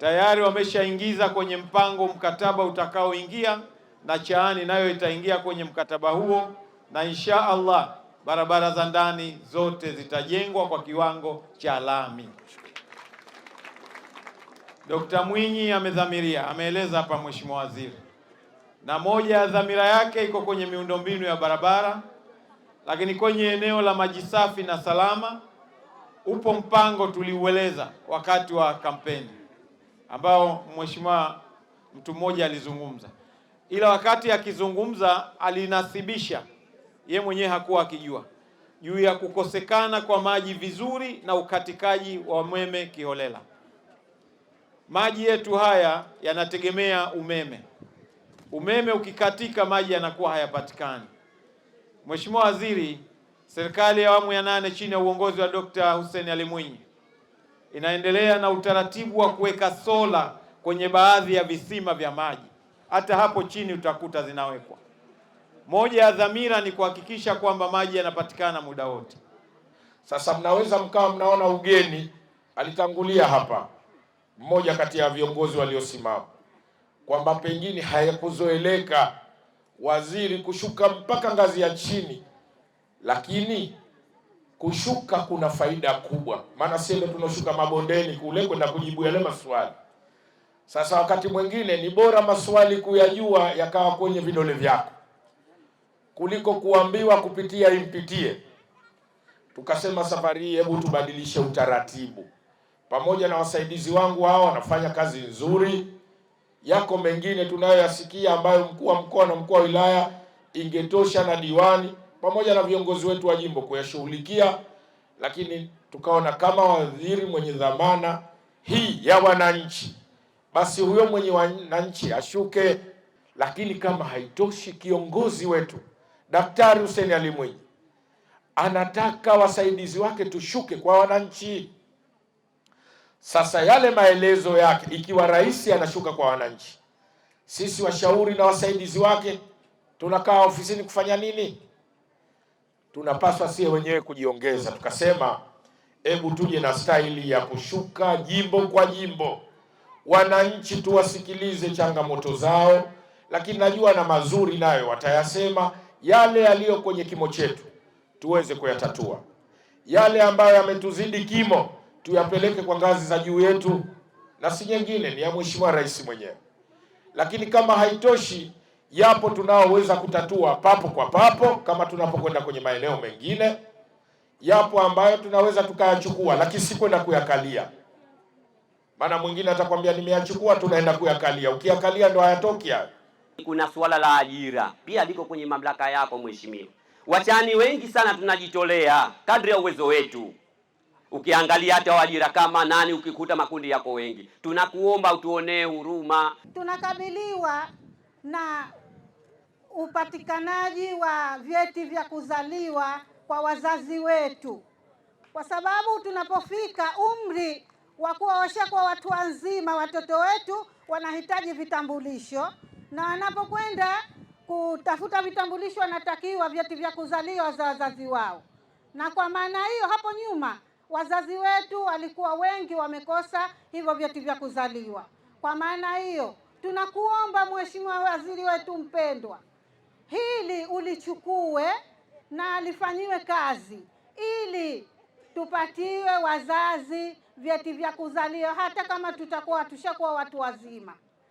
tayari wameshaingiza kwenye mpango mkataba utakaoingia, na Chaani nayo itaingia kwenye mkataba huo, na insha Allah barabara za ndani zote zitajengwa kwa kiwango cha lami. Dr. Mwinyi amedhamiria, ameeleza hapa Mheshimiwa Waziri, na moja ya dhamira yake iko kwenye miundombinu ya barabara, lakini kwenye eneo la maji safi na salama upo mpango tuliueleza wakati wa kampeni, ambao Mheshimiwa mtu mmoja alizungumza, ila wakati akizungumza alinasibisha ye mwenyewe hakuwa akijua juu ya kukosekana kwa maji vizuri na ukatikaji wa umeme kiholela. Maji yetu haya yanategemea umeme. Umeme ukikatika, maji yanakuwa hayapatikani. Mheshimiwa Waziri, serikali ya awamu ya 8 chini ya uongozi wa Dr. Hussein Ali Mwinyi inaendelea na utaratibu wa kuweka sola kwenye baadhi ya visima vya maji. Hata hapo chini utakuta zinawekwa. Moja ya dhamira ni kuhakikisha kwamba maji yanapatikana muda wote. Sasa mnaweza mkawa mnaona ugeni, alitangulia hapa mmoja kati ya viongozi waliosimama kwamba pengine hayakuzoeleka waziri kushuka mpaka ngazi ya chini, lakini kushuka kuna faida kubwa, maana sisi ndio tunashuka mabondeni kule kwenda kujibu yale maswali. Sasa wakati mwingine ni bora maswali kuyajua yakawa kwenye vidole vyako kuliko kuambiwa kupitia impitie. Tukasema safari hii hebu tubadilishe utaratibu. Pamoja na wasaidizi wangu hao wanafanya kazi nzuri, yako mengine tunayoyasikia ambayo mkuu wa mkoa na mkuu wa wilaya ingetosha na diwani pamoja na viongozi wetu wa jimbo kuyashughulikia, lakini tukaona kama waziri mwenye dhamana hii ya wananchi, basi huyo mwenye wananchi ashuke. Lakini kama haitoshi, kiongozi wetu Daktari Hussein Ali Mwinyi anataka wasaidizi wake tushuke kwa wananchi. Sasa yale maelezo yake, ikiwa rais anashuka kwa wananchi, sisi washauri na wasaidizi wake tunakaa ofisini kufanya nini? Tunapaswa sie wenyewe kujiongeza. Tukasema hebu tuje na staili ya kushuka jimbo kwa jimbo, wananchi tuwasikilize changamoto zao, lakini najua na mazuri nayo watayasema. Yale yaliyo kwenye kimo chetu tuweze kuyatatua, yale ambayo yametuzidi kimo tuyapeleke kwa ngazi za juu yetu, na si nyingine, ni ya Mheshimiwa Rais mwenyewe. Lakini kama haitoshi, yapo tunaoweza kutatua papo kwa papo kama tunapokwenda kwenye maeneo mengine, yapo ambayo tunaweza tukayachukua, lakini si kwenda kuyakalia. Maana mwingine atakwambia nimeyachukua, tunaenda kuyakalia. Ukiakalia ndo hayatoki hayo. Kuna suala la ajira pia liko kwenye mamlaka yako Mheshimiwa. Wachani wengi sana tunajitolea kadri ya uwezo wetu. Ukiangalia hata ajira kama nani, ukikuta makundi yako wengi, tunakuomba utuonee huruma. Tunakabiliwa na upatikanaji wa vyeti vya kuzaliwa kwa wazazi wetu, kwa sababu tunapofika umri wa kuwa washakuwa watu wazima, watoto wetu wanahitaji vitambulisho, na wanapokwenda kutafuta vitambulisho wanatakiwa vyeti vya kuzaliwa za wazazi wao. Na kwa maana hiyo, hapo nyuma wazazi wetu walikuwa wengi wamekosa hivyo vyeti vya kuzaliwa. Kwa maana hiyo, tunakuomba Mheshimiwa Waziri wetu mpendwa, hili ulichukue na lifanyiwe kazi ili tupatiwe wazazi vyeti vya kuzaliwa hata kama tutakuwa tushakuwa watu wazima.